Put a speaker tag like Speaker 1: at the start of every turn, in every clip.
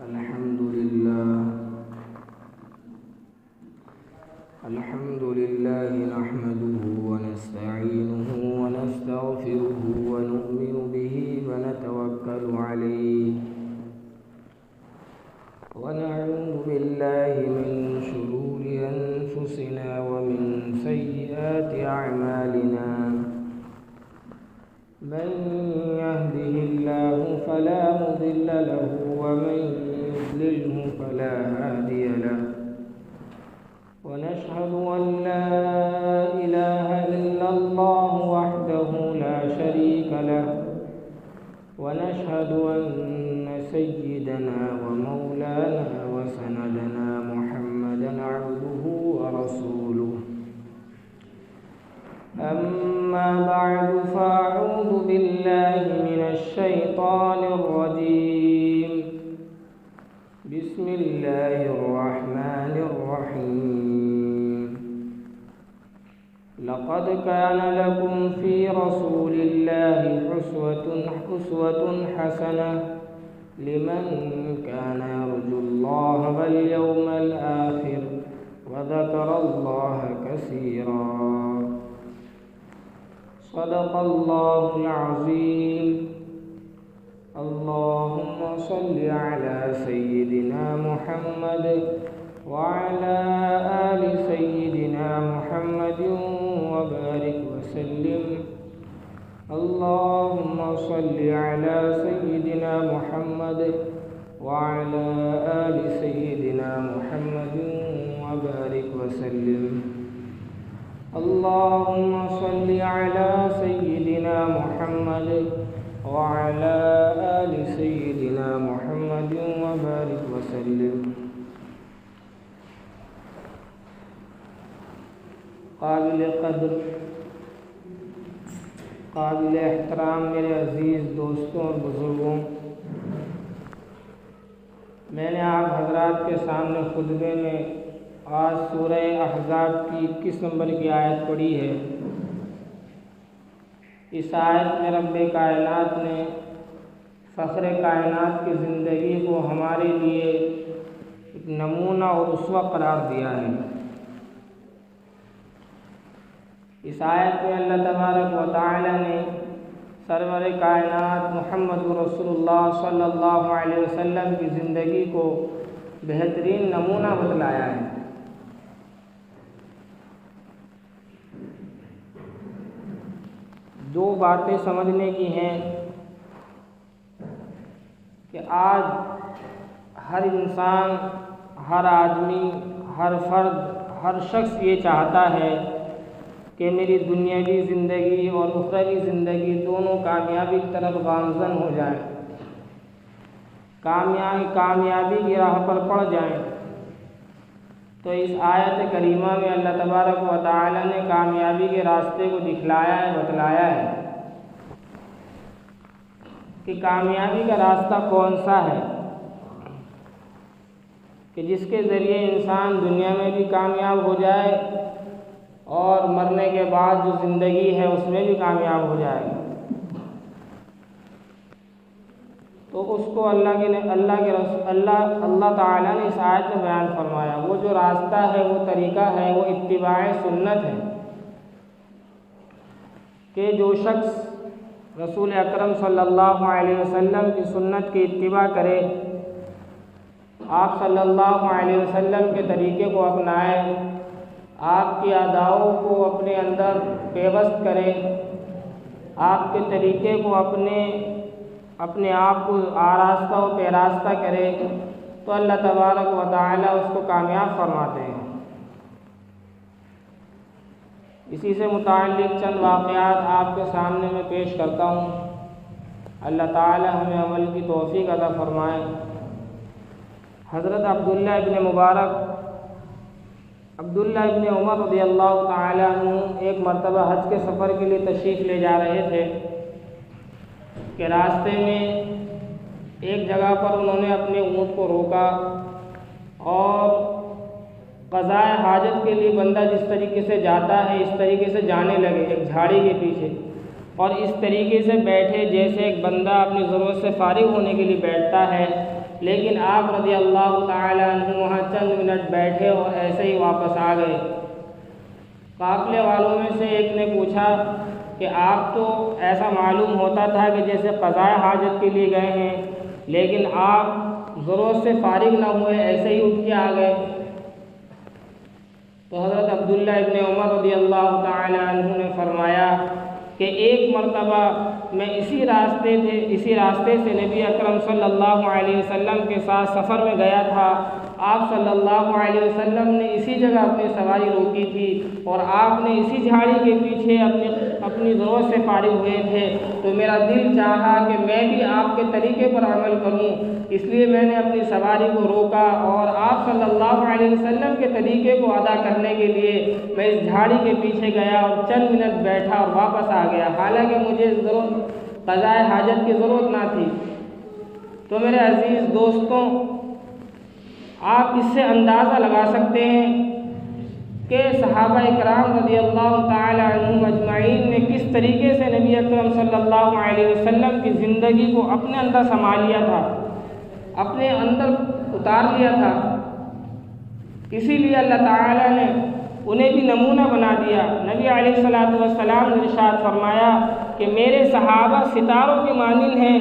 Speaker 1: الحمد لله نحمده ونستعينه ونستغفره ونؤمن به ونتوكل عليه ونعوذ بالله من شرور أنفسنا ومن سيئات أعمالنا من يهده الله فلا مضل له ومن يضلله فلا هادي له ونشهد أن لا إله إلا الله وحده لا شريك له ونشهد أن سيدنا ومولانا وسندنا محمدا عبده ورسوله أما بعد فأعوذ بالله من الشيطان الرجيم بسم الله الرحمن الرحيم لقد كان لكم في رسول الله أسوة حسنة لمن كان يرجو الله واليوم الآخر وذكر الله كثيرا صدق الله العظيم اللهم صل على سيدنا محمد وعلى آل سيدنا محمد وبارك وسلم اللهم صل على سيدنا محمد وعلى آل سيدنا محمد وبارك وسلم اللهم صل على سيدنا محمد وعلى آل سيدنا محمد وبارك وسلم قابل قدر قابل احترام میرے عزیز دوستوں اور بزرگوں، میں نے آپ حضرات کے سامنے خطبے میں آج سورہ احزاب کی 21 نمبر کی آیت پڑھی ہے۔ اس آیت میں رب کائنات نے فخر کائنات کی زندگی کو ہمارے لیے ایک نمونہ اور اسوہ قرار دیا ہے۔ اس آیت میں اللہ تبارک و تعالی نے سرور کائنات محمد رسول اللہ صلی اللہ علیہ وسلم کی زندگی کو بہترین نمونہ بتلایا ہے۔ دو باتیں سمجھنے کی ہیں کہ آج ہر انسان، ہر آدمی، ہر فرد، ہر شخص یہ چاہتا ہے کہ میری دنیاوی زندگی اور اخروی زندگی دونوں کامیابی کی طرف گامزن ہو جائیں، کامیابی کی راہ پر پڑ جائیں۔ تو اس آیت کریمہ میں اللہ تبارک و تعالی نے کامیابی کے راستے کو دکھلایا ہے، بتلایا ہے کہ کامیابی کا راستہ کون سا ہے کہ جس کے ذریعے انسان دنیا میں بھی کامیاب ہو جائے اور مرنے کے بعد جو زندگی ہے اس میں بھی کامیاب ہو جائے۔ تو اس کو اللہ تعالیٰ نے اس آیت میں بیان فرمایا۔ وہ جو راستہ ہے، وہ طریقہ ہے، وہ اتباع سنت ہے کہ جو شخص رسول اکرم صلی اللہ علیہ وسلم کی سنت کی اتباع کرے، آپ صلی اللہ علیہ وسلم کے طریقے کو اپنائے، آپ کی اداؤں کو اپنے اندر پیوست کرے، آپ کے طریقے کو اپنے آپ کو آراستہ و پیراستہ کرے، تو اللہ تبارک و تعالی اس کو کامیاب فرماتے ہیں۔ اسی سے متعلق چند واقعات آپ کے سامنے میں پیش کرتا ہوں، اللہ تعالی ہمیں عمل کی توفیق عطا فرمائے۔ حضرت عبداللہ ابن عمر رضی اللہ تعالی عنہ ایک مرتبہ حج کے سفر کے لیے تشریف لے جا رہے تھے کہ راستے میں ایک جگہ پر انہوں نے اپنے اونٹ کو روکا اور قضائے حاجت کے لیے بندہ جس طریقے سے جاتا ہے اس طریقے سے جانے لگے ایک جھاڑی کے پیچھے، اور اس طریقے سے بیٹھے جیسے ایک بندہ اپنی ضرورت سے فارغ ہونے کے لیے بیٹھتا ہے، لیکن آپ رضی اللہ تعالیٰ عنہ وہاں چند منٹ بیٹھے اور ایسے ہی واپس آ گئے۔ قافلے والوں میں سے ایک نے پوچھا کہ آپ تو ایسا معلوم ہوتا تھا کہ جیسے قضاء حاجت کے لیے گئے ہیں، لیکن آپ ضرورت سے فارغ نہ ہوئے، ایسے ہی اٹھ کے آ گئے۔ تو حضرت عبداللہ ابن عمر رضی اللہ تعالیٰ عنہ نے فرمایا کہ ایک مرتبہ میں اسی راستے سے نبی اکرم صلی اللہ علیہ وسلم کے ساتھ سفر میں گیا تھا۔ آپ صلی اللہ علیہ وسلم نے اسی جگہ اپنی سواری روکی تھی اور آپ نے اسی جھاڑی کے پیچھے اپنی ضرورت سے فارغ ہوئے تھے، تو میرا دل چاہا کہ میں بھی آپ کے طریقے پر عمل کروں، اس لیے میں نے اپنی سواری کو روکا اور آپ صلی اللہ علیہ وسلم کے طریقے کو ادا کرنے کے لیے میں اس جھاڑی کے پیچھے گیا اور چند منٹ بیٹھا اور واپس آ گیا، حالانکہ مجھے قضاء حاجت کی ضرورت نہ تھی۔ تو میرے عزیز دوستوں، آپ اس سے اندازہ لگا سکتے ہیں کہ صحابہ اکرام رضی اللہ تعالی عنہم اجمعین نے کس طریقے سے نبی اکرم صلی اللہ علیہ وسلم کی زندگی کو اپنے اندر سما لیا تھا، اپنے اندر اتار لیا تھا۔ اسی لیے اللہ تعالی نے انہیں بھی نمونہ بنا دیا۔ نبی علیہ الصلوۃ والسلام نے ارشاد فرمایا کہ میرے صحابہ ستاروں کے مانند ہیں،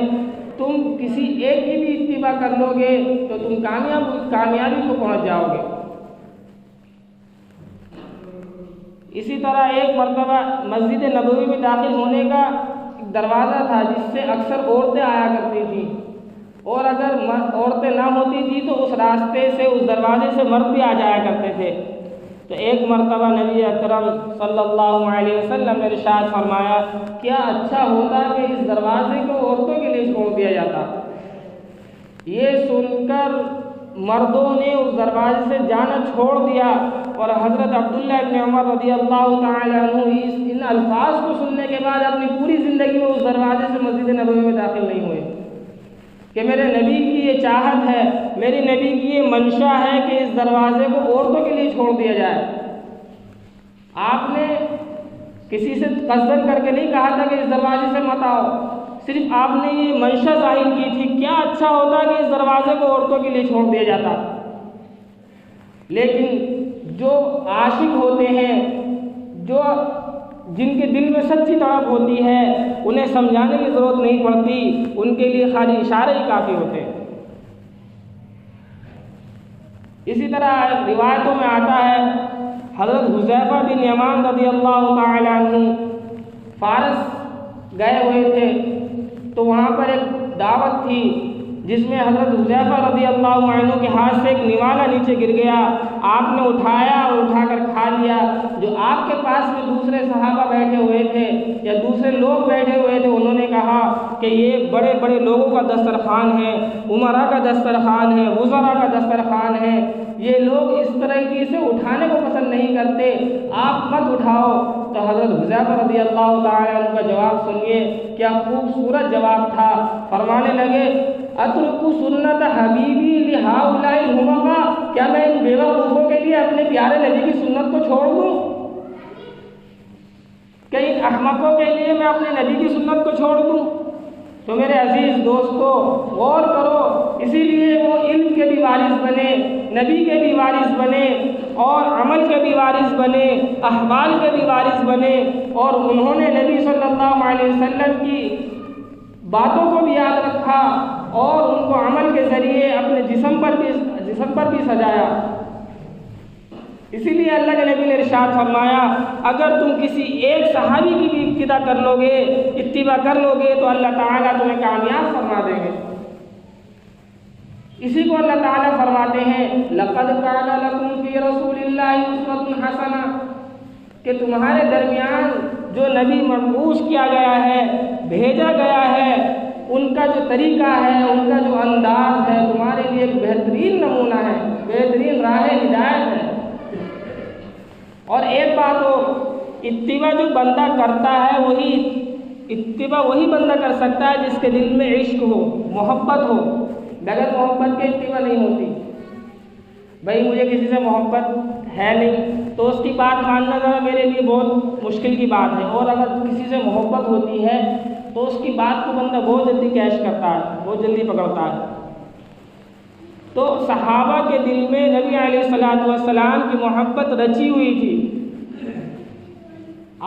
Speaker 1: تم کسی ایک کی بھی اتباع کر لو گے تو تم کامیابی کو پہنچ جاؤ گے۔ اسی طرح ایک مرتبہ مسجد نبوی میں داخل ہونے کا ایک دروازہ تھا جس سے اکثر عورتیں آیا کرتی تھیں، اور اگر عورتیں نہ ہوتی تھیں تو اس راستے سے، اس دروازے سے مرد بھی آ جایا کرتے تھے۔ تو ایک مرتبہ نبی اکرم صلی اللہ علیہ وسلم نے ارشاد فرمایا، کیا اچھا ہوتا کہ اس دروازے کو عورتوں کے لیے چھوڑ دیا جاتا۔ یہ سن کر مردوں نے اس دروازے سے جانا چھوڑ دیا، اور حضرت عبداللہ ابن عمر رضی اللہ تعالی عنہ ان الفاظ کو سننے کے بعد اپنی پوری زندگی میں اس دروازے سے مسجد نبوی میں داخل نہیں ہوئے کہ میرے نبی کی یہ چاہت ہے، میری نبی کی یہ منشا ہے کہ اس دروازے کو عورتوں کے لیے چھوڑ دیا جائے۔ آپ نے کسی سے قصداً کر کے نہیں کہا تھا کہ اس دروازے سے مت آؤ، صرف آپ نے یہ منشا ظاہر کی تھی، کیا اچھا ہوتا کہ اس دروازے کو عورتوں کے لیے چھوڑ دیا جاتا۔ لیکن جو عاشق ہوتے ہیں، جن کے دل میں سچی طلب ہوتی ہے، انہیں سمجھانے کی ضرورت نہیں پڑتی، ان کے لیے خالی اشارے ہی کافی ہوتے ہیں۔ اسی طرح روایتوں میں آتا ہے، حضرت حذیفہ بن یمان رضی اللہ تعالی عنہ فارس گئے ہوئے تھے، تو وہاں پر ایک دعوت تھی جس میں حضرت حذیفہ رضی اللہ عنہ کے ہاتھ سے ایک نوالا نیچے گر گیا، آپ نے اٹھایا اور اٹھا کر کھا لیا۔ جو آپ کے پاس میں دوسرے صحابہ بیٹھے ہوئے تھے یا دوسرے لوگ بیٹھے ہوئے تھے، انہوں نے کہا کہ یہ بڑے بڑے لوگوں کا دسترخوان ہے، عمراء کا دسترخوان ہے، وزراء کا دسترخوان ہے، یہ لوگ اس طریقے سے اٹھانے کو پسند نہیں کرتے، آپ مت اٹھاؤ۔ تو حضرت حذیفہ رضی اللہ تعالی عنہ کا جواب سنیے، کیا خوبصورت جواب تھا۔ فرمانے لگے، اترکو سنت حبیبی لہؤلاء الحمقاء، کیا میں ان بیوقوفوں کے لیے اپنے پیارے نبی کی سنت کو چھوڑ دوں؟ کہ ان احمقوں کے لیے میں اپنے نبی کی سنت کو چھوڑ دوں؟ تو میرے عزیز دوستو، غور کرو، اسی لیے وہ علم کے بھی وارث بنے، نبی کے بھی وارث بنے، اور عمل کے بھی وارث بنے، احوال کے بھی وارث بنے، اور انہوں نے نبی صلی اللہ علیہ وسلم کی باتوں کو بھی یاد رکھا اور ان کو عمل کے ذریعے اپنے جسم پر بھی سجایا۔ اسی لیے اللہ کے نبی نے ارشاد فرمایا، اگر تم کسی ایک صحابی کی بھی اتباع کر لو گے تو اللہ تعالیٰ تمہیں کامیاب فرما دیں گے۔ اسی کو اللہ تعالیٰ فرماتے ہیں، لَقَدْ كَانَ لَكُمْ فِي رَسُولِ اللَّهِ أُسْوَةٌ حَسَنَةٌ، کہ تمہارے درمیان جو نبی مبعوث کیا گیا ہے، بھیجا گیا ہے، ان کا جو طریقہ ہے، ان کا جو انداز ہے، تمہارے لیے ایک بہترین نمونہ ہے، بہترین راہ ہدایت ہے۔ اور ایک بات ہو، اتباع جو بندہ کرتا ہے وہی بندہ کر سکتا ہے جس کے دل میں عشق ہو، محبت ہو، بغیر محبت کے اتباع نہیں ہوتی۔ بھائی مجھے کسی سے محبت ہے نہیں تو اس کی بات ماننا ذرا میرے لیے بہت مشکل کی بات ہے، اور اگر کسی سے محبت ہوتی ہے تو اس کی بات کو بندہ بہت جلدی کیچ کرتا ہے، بہت جلدی پکڑتا ہے۔ تو صحابہ کے دل میں نبی علیہ الصلوۃ والسلام کی محبت رچی ہوئی تھی۔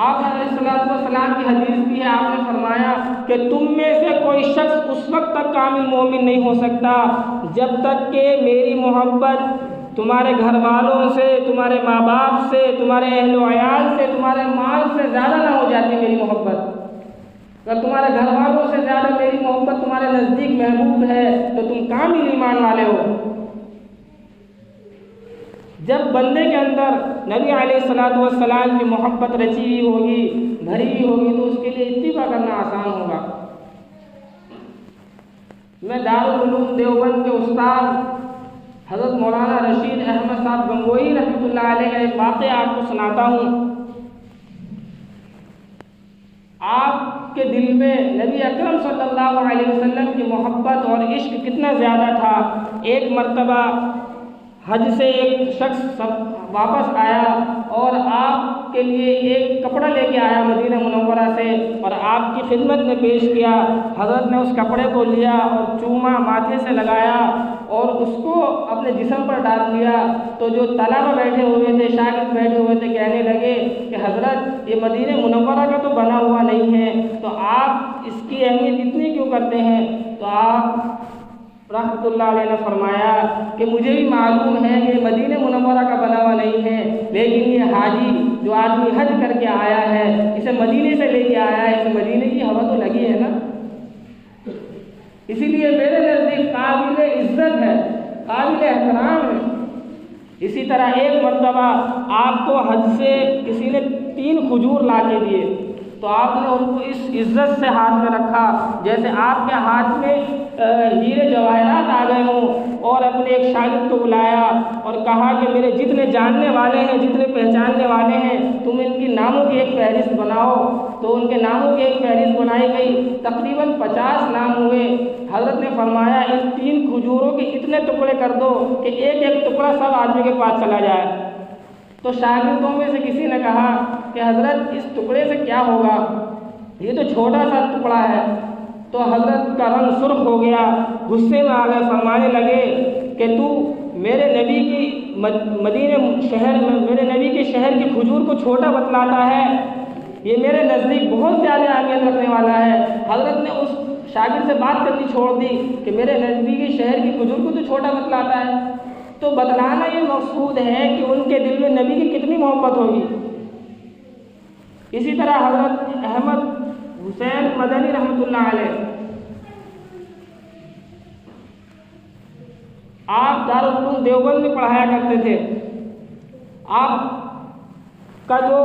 Speaker 1: آپ علیہ الصلوۃ والسلام کی حدیث بھی ہے، آپ نے فرمایا کہ تم میں سے کوئی شخص اس وقت تک کامل مومن نہیں ہو سکتا جب تک کہ میری محبت تمہارے گھر والوں سے، تمہارے ماں باپ سے، تمہارے اہل و عیال سے، تمہارے مال سے زیادہ نہ ہو جاتی میری محبت۔ اگر تمہارے گھر والوں سے زیادہ میری محبت تمہارے نزدیک محبوب ہے تو تم کامل ایمان والے ہو۔ جب بندے کے اندر نبی علیہ الصلوۃ والسلام کی محبت رچی ہوئی ہوگی، بھری ہوئی ہوگی، تو اس کے لیے اتباع کرنا آسان ہوگا۔ میں دارالعلوم دیوبند کے استاد حضرت مولانا رشید احمد صاحب گنگوئی رحمۃ اللہ علیہ کا ایک واقعہ آپ کو سناتا ہوں۔ آپ کے دل میں نبی اکرم صلی اللہ علیہ وسلم کی محبت اور عشق کتنا زیادہ تھا۔ ایک مرتبہ حج سے ایک شخص واپس آیا اور آپ کے لیے ایک کپڑا لے کے آیا مدینہ منورہ سے، اور آپ کی خدمت میں پیش کیا۔ حضرت نے اس کپڑے کو لیا اور چوما، ماتھے سے لگایا اور اس کو اپنے جسم پر ڈال دیا۔ تو جو طلبہ بیٹھے ہوئے تھے، شاگرد بیٹھے ہوئے تھے، کہنے لگے کہ حضرت یہ مدینہ منورہ کا تو بنا ہوا نہیں ہے، تو آپ اس کی اہمیت اتنی کیوں کرتے ہیں؟ تو آپ رحمۃ اللہ علیہ نے فرمایا کہ مجھے بھی معلوم ہے کہ مدینہ منورہ کا بنا ہوا نہیں ہے، لیکن یہ حاجی جو آدمی حج کر کے آیا ہے، اسے مدینے سے لے کے آیا ہے، اسے مدینے کی ہوا تو لگی ہے نا، اسی لیے میرے نزدیک قابل عزت ہے، قابل احترام ہے۔ اسی طرح ایک مرتبہ آپ کو حج سے کسی نے 3 کھجور لا کے دیے، تو آپ نے ان کو اس عزت سے ہاتھ میں رکھا جیسے آپ کے ہاتھ میں ہیرے جواہرات آ گئے ہوں، اور اپنے ایک شاگرد کو بلایا اور کہا کہ میرے جتنے جاننے والے ہیں، جتنے پہچاننے والے ہیں، تم ان کی ناموں کی ایک فہرست بناؤ۔ تو ان کے ناموں کی ایک فہرست بنائی گئی، تقریباً 50 نام ہوئے۔ حضرت نے فرمایا ان 3 کھجوروں کے اتنے ٹکڑے کر دو کہ ایک ایک ٹکڑا سب آدمی کے پاس چلا جائے۔ تو شاگردوں میں سے کسی نے کہا کہ حضرت اس ٹکڑے سے کیا ہوگا، یہ تو چھوٹا سا ٹکڑا ہے۔ تو حضرت کا رنگ سرخ ہو گیا، غصے میں آ گئے، فرمانے لگے کہ تو میرے نبی کی مدینہ شہر میں میرے نبی کے شہر کی کھجور کو چھوٹا بتلاتا ہے، یہ میرے نزدیک بہت زیادہ اہمیت رکھنے والا ہے۔ حضرت نے اس شاگرد سے بات کرنی چھوڑ دی کہ میرے نبی کے شہر کی کھجور کو تو چھوٹا بتلاتا ہے۔ تو بتلانا یہ مقصود ہے کہ ان کے دل میں نبی کی کتنی محبت ہوگی۔ اسی طرح حضرت احمد حسین مدنی رحمۃ اللہ علیہ، آپ دارالعلوم دیوبند میں پڑھایا کرتے تھے۔ آپ کا جو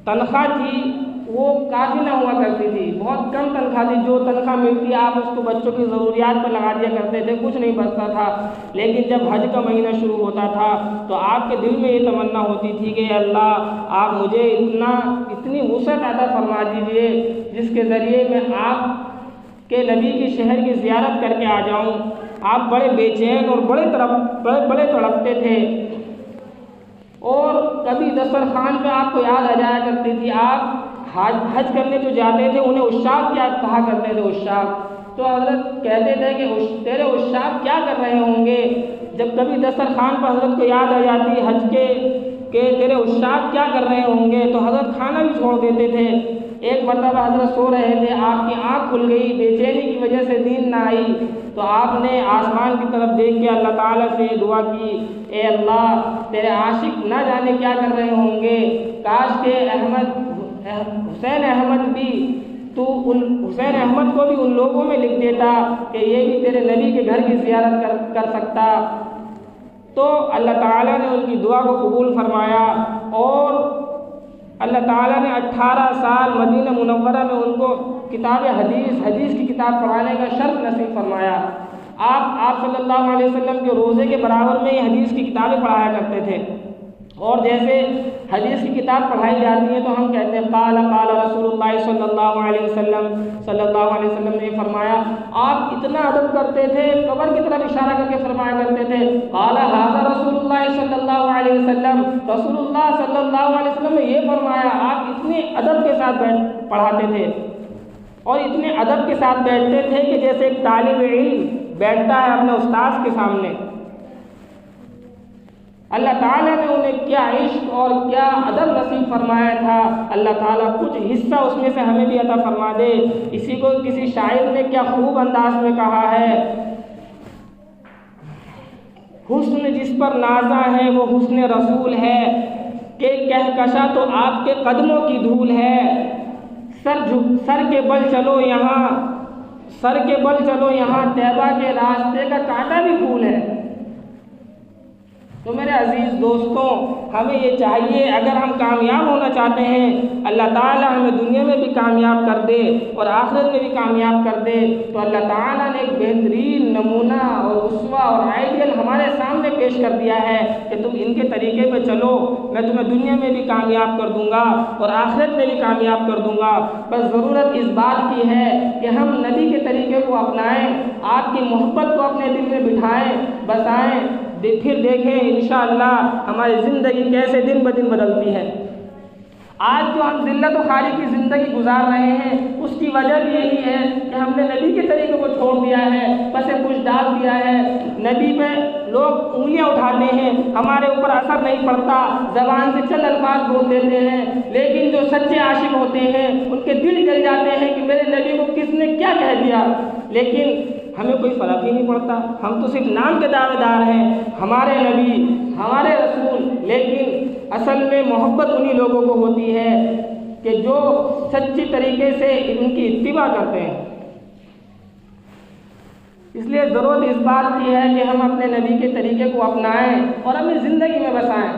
Speaker 1: تنخواہ تھی وہ کافی نہ ہوا کرتی تھی، بہت کم تنخواہ تھی، جو تنخواہ ملتی آپ اس کو بچوں کی ضروریات پر لگا دیا کرتے تھے، کچھ نہیں بچتا تھا۔ لیکن جب حج کا مہینہ شروع ہوتا تھا تو آپ کے دل میں یہ تمنا ہوتی تھی کہ اللہ آپ مجھے اتنی وسعت عطا فرما دیجئے جس کے ذریعے میں آپ کے نبی کے شہر کی زیارت کر کے آ جاؤں۔ آپ بڑے بے چین اور بڑے تڑپتے تھے، اور کبھی دسترخوان پہ آپ کو یاد آ جایا کرتی تھی، آپ حج کرنے جو جاتے تھے انہیں عشاق کیا کہا کرتے تھے، عشاق۔ تو حضرت کہتے تھے کہ تیرے عشاق کیا کر رہے ہوں گے؟ جب کبھی دسترخوان پر حضرت کو یاد آ جاتی حج کے کہ تیرے عشاق کیا کر رہے ہوں گے تو حضرت کھانا بھی چھوڑ دیتے تھے۔ ایک مرتبہ حضرت سو رہے تھے، آپ کی آنکھ کھل گئی، بے چینی کی وجہ سے نیند نہ آئی، تو آپ نے آسمان کی طرف دیکھ کے اللہ تعالیٰ سے یہ دعا کی، اے اللہ تیرے عاشق نہ جانے کیا کر رہے ہوں گے، کاش کہ حسین احمد کو بھی ان لوگوں میں لکھ دیتا کہ یہ بھی تیرے نبی کے گھر کی زیارت کر سکتا۔ تو اللہ تعالیٰ نے ان کی دعا کو قبول فرمایا، اور اللہ تعالیٰ نے 18 سال مدینہ منورہ میں ان کو کتاب حدیث کی کتاب پڑھانے کا شرف نصیب فرمایا۔ آپ صلی اللہ علیہ وسلم کے روزے کے برابر میں یہ حدیث کی کتابیں پڑھایا کرتے تھے، اور جیسے حدیث کی کتاب پڑھائی جاتی ہے تو ہم کہتے ہیں قال رسول اللہ صلی اللہ علیہ وسلم نے فرمایا۔ آپ اتنا ادب کرتے تھے، قبر کی طرف اشارہ کر کے فرمایا کرتے تھے قال ھذا رسول اللہ صلی اللہ علیہ وسلم، رسول اللہ صلی اللہ علیہ وسلم نے یہ فرمایا۔ آپ اتنے ادب کے ساتھ پڑھاتے تھے، اور اتنے ادب کے ساتھ بیٹھتے تھے کہ جیسے ایک طالب علم بیٹھتا ہے اپنے استاذ کے سامنے، اللہ تعالیٰ نے انہیں کیا عشق اور کیا ادب نصیب فرمایا تھا، اللہ تعالیٰ کچھ حصہ اس میں سے ہمیں بھی عطا فرما دے۔ اسی کو کسی شاعر نے کیا خوب انداز میں کہا ہے، حسن جس پر نازا ہے وہ حسن رسول ہے، کہ کہکشاں تو آپ کے قدموں کی دھول ہے، سر کے بل چلو یہاں طیبہ کے راستے کا کانٹا بھی پھول ہے۔ تو میرے عزیز دوستوں، ہمیں یہ چاہیے اگر ہم کامیاب ہونا چاہتے ہیں، اللہ تعالیٰ ہمیں دنیا میں بھی کامیاب کر دے اور آخرت میں بھی کامیاب کر دے، تو اللہ تعالیٰ نے ایک بہترین نمونہ اور اسوہ اور آئیڈیل ہمارے سامنے پیش کر دیا ہے کہ تم ان کے طریقے پہ چلو، میں تمہیں دنیا میں بھی کامیاب کر دوں گا اور آخرت میں بھی کامیاب کر دوں گا۔ بس ضرورت اس بات کی ہے کہ ہم نبی کے طریقے کو اپنائیں، آپ کی محبت کو اپنے دل میں بٹھائیں، بسائیں، پھر دیکھیں انشاءاللہ ہماری زندگی کیسے دن بدن بدلتی ہے۔ آج جو ہم ذلت و خواری کی زندگی گزار رہے ہیں، اس کی وجہ بھی یہی ہے کہ ہم نے نبی کے طریقے کو چھوڑ دیا ہے، پس پش ڈال دیا ہے، نبی پہ لوگ انگلیاں اٹھاتے ہیں، ہمارے اوپر اثر نہیں پڑتا، زبان سے چند الفاظ بول دیتے ہیں، لیکن جو سچے عاشق ہوتے ہیں ان کے دل جل جاتے ہیں کہ میرے نبی کو کس نے کیا کہہ دیا، لیکن ہمیں کوئی فرق ہی نہیں پڑتا، ہم تو صرف نام کے دعوے دار ہیں، ہمارے نبی، ہمارے رسول، لیکن اصل میں محبت انہی لوگوں کو ہوتی ہے کہ جو سچی طریقے سے ان کی اتباع کرتے ہیں۔ اس لیے ضرورت اس بات کی ہے کہ ہم اپنے نبی کے طریقے کو اپنائیں اور اپنی زندگی میں بسائیں۔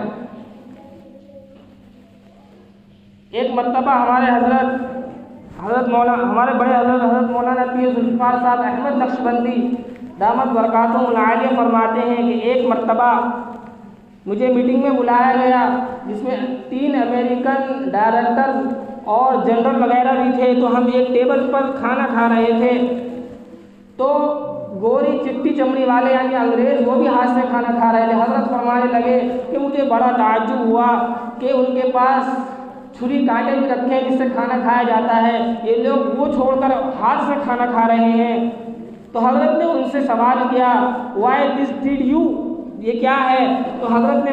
Speaker 1: ایک مرتبہ ہمارے بڑے حضرت مولانا پیر ذوالفقار صاحب احمد نقشبندی دامت برکاتہم العالیہ فرماتے ہیں کہ ایک مرتبہ مجھے میٹنگ میں بلایا گیا جس میں 3 امریکن ڈائریکٹر اور جنرل وغیرہ بھی تھے، تو ہم ایک ٹیبل پر کھانا کھا رہے تھے، تو گوری چٹی چمڑی والے یعنی انگریز وہ بھی ہاتھ سے کھانا کھا رہے تھے۔ حضرت فرمانے لگے کہ مجھے بڑا تعجب ہوا کہ ان کے پاس چھری کانٹے بھی رکھے ہیں جس سے کھانا کھایا جاتا ہے، یہ لوگ وہ چھوڑ کر ہاتھ سے کھانا کھا رہے ہیں۔ تو حضرت نے ان سے سوال کیا وائی دس ڈیڈ یو، یہ کیا ہے؟ تو حضرت نے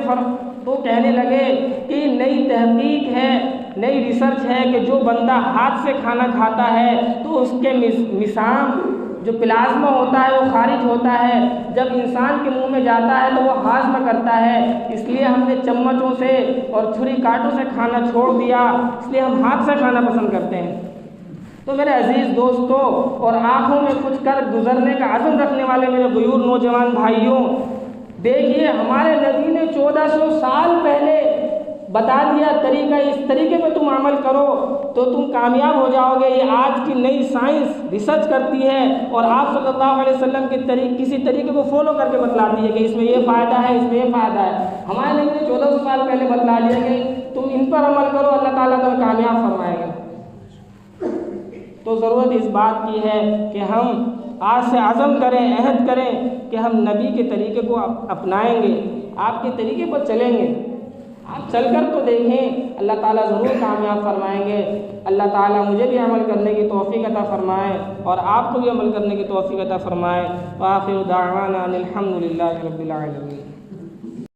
Speaker 1: تو کہنے لگے کہ نئی تحقیق ہے، نئی ریسرچ ہے کہ جو بندہ ہاتھ سے کھانا کھاتا ہے تو اس کے مسام جو پلازما ہوتا ہے وہ خارج ہوتا ہے، جب انسان کے منہ میں جاتا ہے تو وہ ہاضم کرتا ہے، اس لیے ہم نے چمچوں سے اور چھری کانٹوں سے کھانا چھوڑ دیا، اس لیے ہم ہاتھ سے کھانا پسند کرتے ہیں۔ تو میرے عزیز دوستوں اور آنکھوں میں کچھ کر گزرنے کا عزم رکھنے والے میرے غیور نوجوان بھائیوں، دیکھیے ہمارے نبی نے 1400 سال پہلے بتا دیا طریقہ، اس طریقے پہ تم عمل کرو تو تم کامیاب ہو جاؤ گے۔ یہ آج کی نئی سائنس ریسرچ کرتی ہے اور آپ صلی اللہ علیہ وسلم کے کسی طریقے کو فالو کر کے بتلاتی ہے کہ اس میں یہ فائدہ ہے، اس میں یہ فائدہ ہے۔ ہمارے نبی نے 1400 سال پہلے بتلا دیا کہ تم ان پر عمل کرو، اللہ تعالیٰ تمہیں کامیاب فرمائے گا۔ تو ضرورت اس بات کی ہے کہ ہم آج سے عزم کریں، عہد کریں کہ ہم نبی کے طریقے کو اپنائیں گے، آپ کے طریقے پر چلیں گے۔ آپ چل کر تو دیکھیں، اللہ تعالیٰ ضرور کامیاب فرمائیں گے۔ اللہ تعالیٰ مجھے بھی عمل کرنے کی توفیق عطا فرمائے اور آپ کو بھی عمل کرنے کی توفیق عطا فرمائے۔ وآخر دعوانا الحمد للہ رب العالمین۔